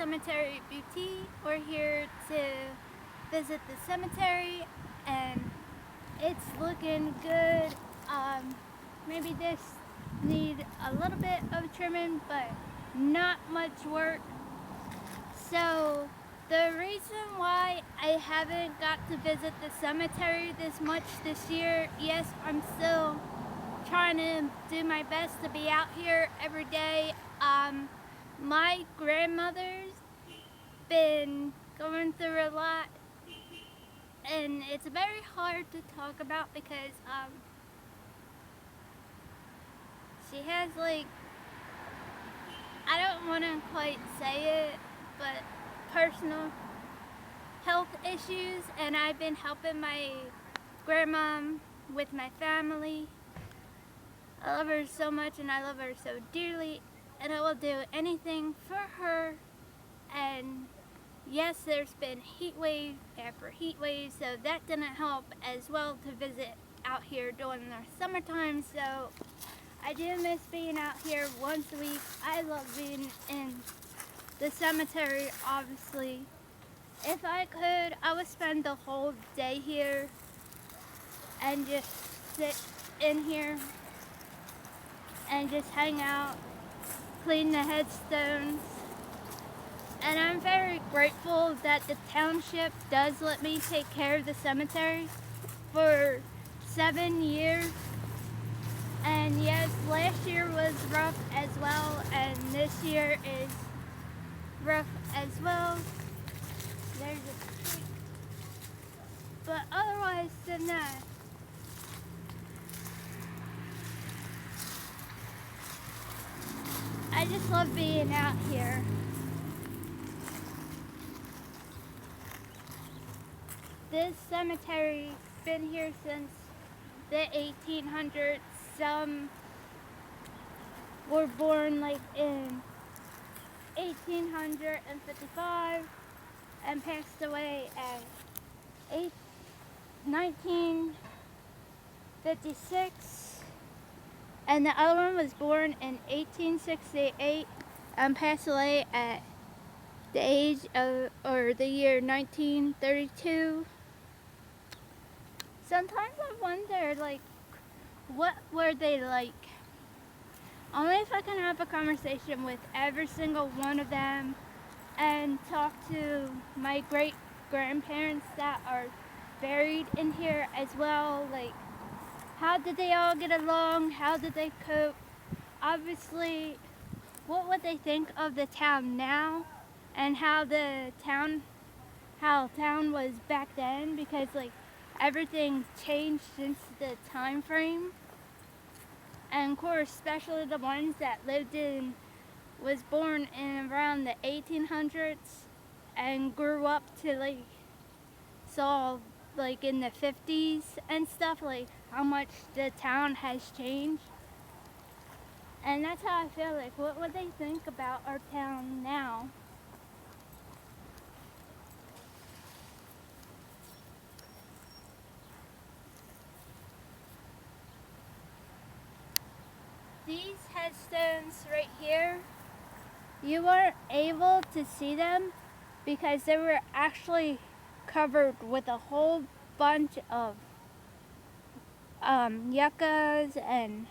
Cemetery Boutique. We're here to visit the cemetery and it's looking good. Maybe this need a little bit of trimming, but not much work. So the reason why I haven't got to visit the cemetery this much this year, yes, I'm still trying to do my best to be out here every day. My grandmother's been going through a lot, and it's very hard to talk about because she has I don't want to quite say it, but personal health issues, and I've been helping my grandmom with my family. I love her so much and I love her so dearly, and I will do anything for her. And yes, there's been heat wave after heat wave, so that didn't help as well to visit out here during the summertime. So I do miss being out here once a week. I love being in the cemetery, obviously. If I could, I would spend the whole day here and just sit in here and just hang out, clean the headstones. And I'm very grateful that the township does let me take care of the cemetery for 7 years. And yes, last year was rough as well, and this year is rough as well. There's a street. But otherwise than that, I just love being out here. This cemetery's been here since the 1800s. Some were born in 1855 and passed away at 1956. And the other one was born in 1868 and passed away at the age of, or the year 1932. Sometimes I wonder, what were they like? Only if I can have a conversation with every single one of them and talk to my great grandparents that are buried in here as well. How did they all get along? How did they cope? Obviously, what would they think of the town now and how town was back then? Because everything changed since the time frame. And of course, especially the ones that was born in around the 1800s and grew up to saw in the 50s and stuff, how much the town has changed. And that's how I feel what would they think about our town now? These headstones right here, you weren't able to see them because they were actually covered with a whole bunch of yuccas and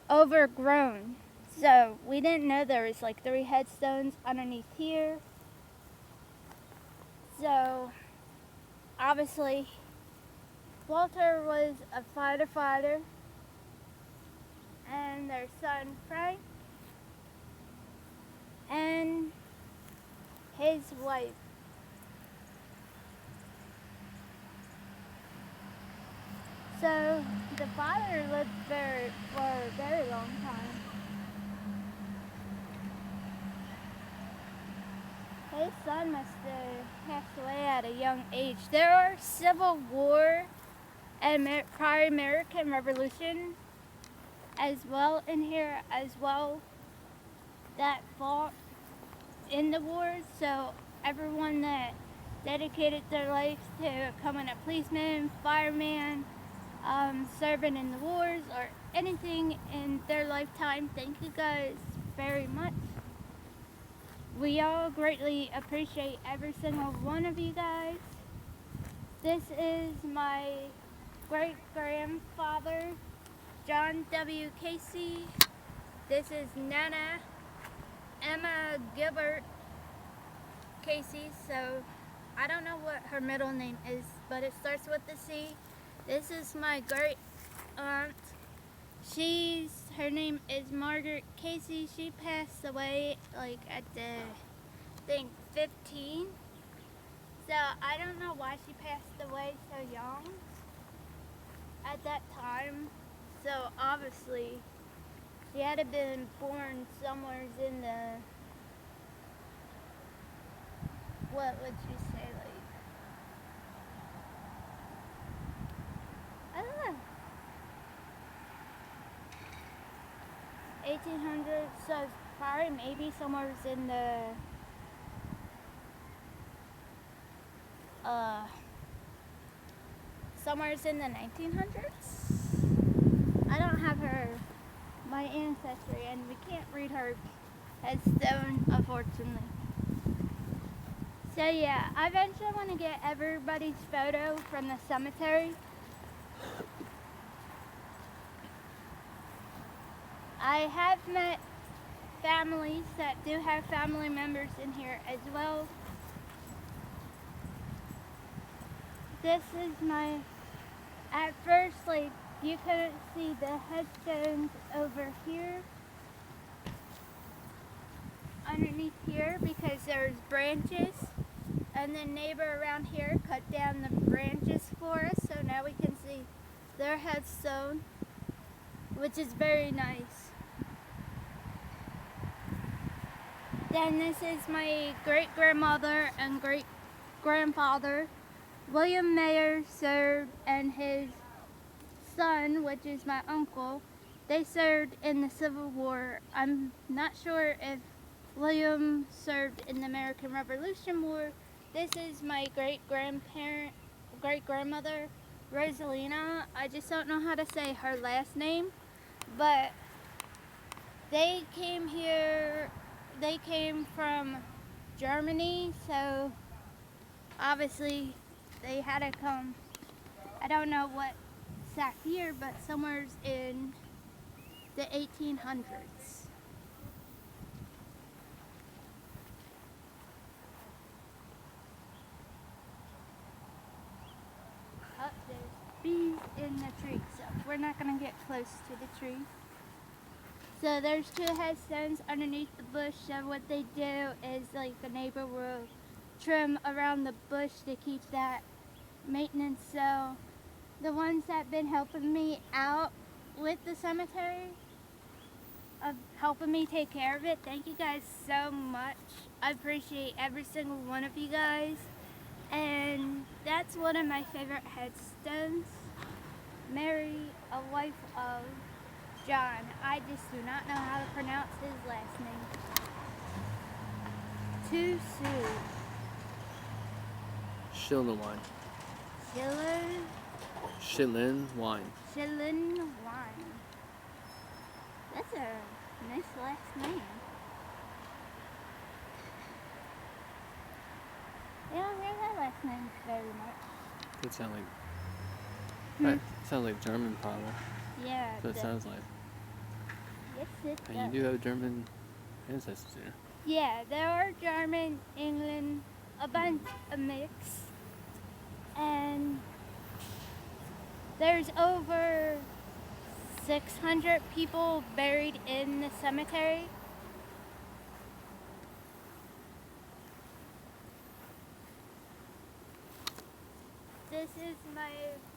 overgrown. So we didn't know there was 3 headstones underneath here. So obviously Walter was a fighter and their son Frank and his wife. So the father lived for a very long time. His son must have passed away at a young age. There are Civil War and prior American Revolution as well in here as well that fought in the wars. So everyone that dedicated their lives to becoming a policeman, fireman, serving in the wars or anything in their lifetime, thank you guys very much. We all greatly appreciate every single one of you guys. This is my great-grandfather, John W. Casey. This is Nana Emma Gilbert Casey. So I don't know what her middle name is, but it starts with the C. This is my great aunt. Her name is Margaret Casey. She passed away like at the, I think, 15. So I don't know why she passed away so young at that time. So obviously she had to been born somewhere in the, what would you say, like, I don't know, 1800s, so probably maybe somewhere in the somewhere in the 1900s. I don't have my ancestry, and we can't read her headstone, unfortunately. So yeah, I eventually want to get everybody's photo from the cemetery. I have met families that do have family members in here as well. This is at first, like, you couldn't see the headstones over here, underneath here, because there's branches, and the neighbor around here cut down the branches for us, so now we can see their headstone, which is very nice. Then this is my great-grandmother and great-grandfather. William Mayer served, and his son, which is my uncle, they served in the Civil War. I'm not sure if William served in the American Revolution War. This is my great-grandmother, Rosalina. I just don't know how to say her last name, but they came from Germany, so obviously they had to come, I don't know what exact year, but somewhere in the 1800s. Oh, there's bees in the tree, so we're not going to get close to the tree. So there's two headstones underneath the bush, so what they do is, like, the neighbor will trim around the bush to keep that maintenance. So the ones that have been helping me out with the cemetery, of helping me take care of it, thank you guys so much. I appreciate every single one of you guys. And that's one of my favorite headstones. Mary, a wife of John. I just do not know how to pronounce his last name. Too soon. Shillen wine. Shillen wine. Shillen wine. That's a nice last name. I don't hear that last name very much. It sounds like German, probably. Yeah. That's what it sounds like. Yes, it does. And you do have German ancestors here. Yeah, there are German, England, a bunch of mix. And there's over 600 people buried in the cemetery. This is my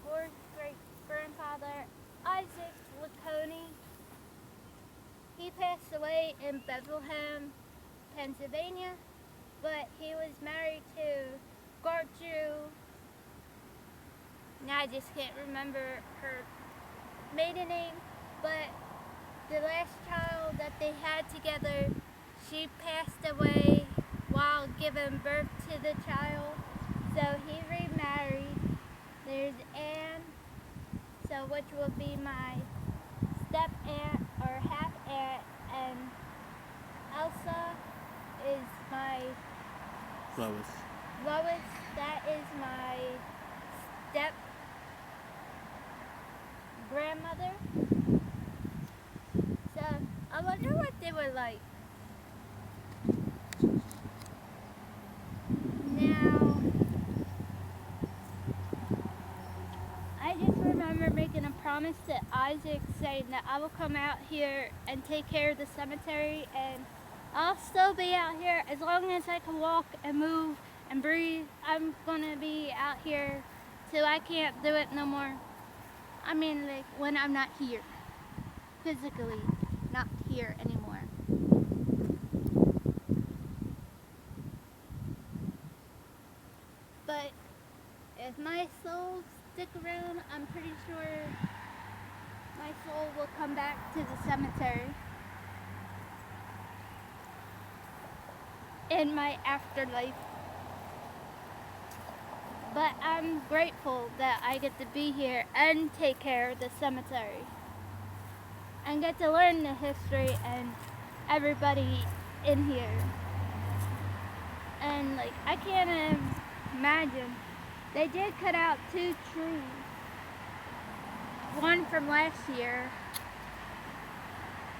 fourth great-grandfather, Isaac Laconey. He passed away in Bethlehem, Pennsylvania, but he was married to Gertrude. Now I just can't remember her maiden name, but the last child that they had together, she passed away while giving birth to the child, so he remarried. There's Anne, which will be my step aunt or half aunt, and Elsa is my Lois. Lois, that is my step grandmother. So I wonder what they were like. Now, I just remember making a promise to Isaac saying that I will come out here and take care of the cemetery, and I'll still be out here as long as I can walk and move and breathe. I'm gonna be out here till I can't do it no more. I mean, like when I'm not here, physically not here anymore. But if my soul stick around, I'm pretty sure my soul will come back to the cemetery in my afterlife. But I'm grateful that I get to be here and take care of the cemetery and get to learn the history and everybody in here. And like, I can't imagine. They did cut out 2 trees. One from last year.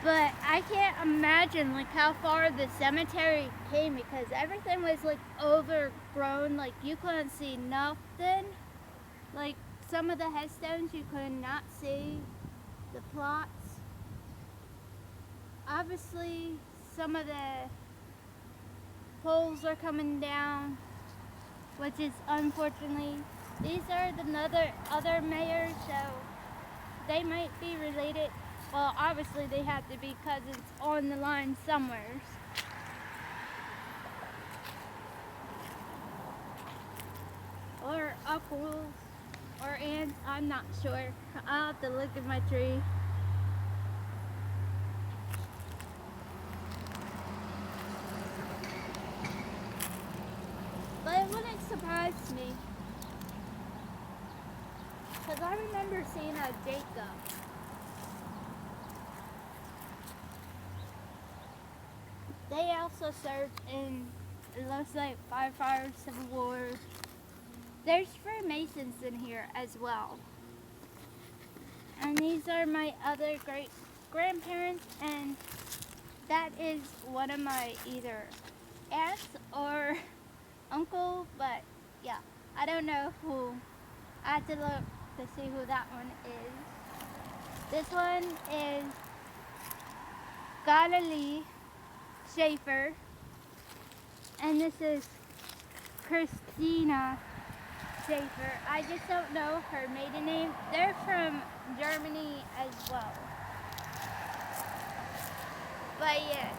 But I can't imagine like how far the cemetery came, because everything was like overgrown. Like you couldn't see nothing. Like some of the headstones you could not see the plots. Obviously some of the poles are coming down, which is unfortunately. These are the other mayors, so they might be related. Well, obviously they have to be cousins on the line somewhere. Or uncles or aunts, I'm not sure. I'll have to look at my tree. But it wouldn't surprise me, because I remember seeing a Jacob. They also served in, it looks like, Firefighters, Civil War. There's Freemasons in here as well. And these are my other great grandparents, and that is one of my either aunts or uncle, but yeah, I don't know who. I have to look to see who that one is. This one is Galilee Schaefer, and this is Christina Schaefer. I just don't know her maiden name. They're from Germany as well. But yes,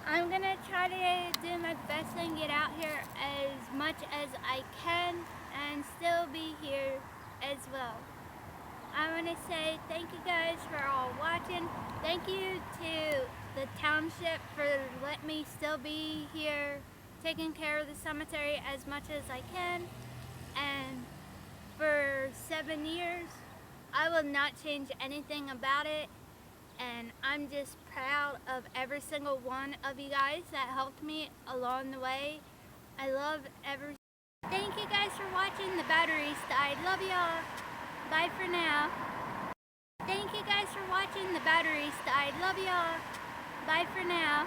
I'm gonna try to do my best and get out here as much as I can and still be here as well. I want to say thank you guys for all watching. Thank you to the township for letting me still be here taking care of the cemetery as much as I can. And for 7 years, I will not change anything about it. And I'm just proud of every single one of you guys that helped me along the way. I love every. Thank you guys for watching. The batteries died. Love y'all. Bye for now. Thank you guys for watching. The batteries died. Love y'all. Bye for now.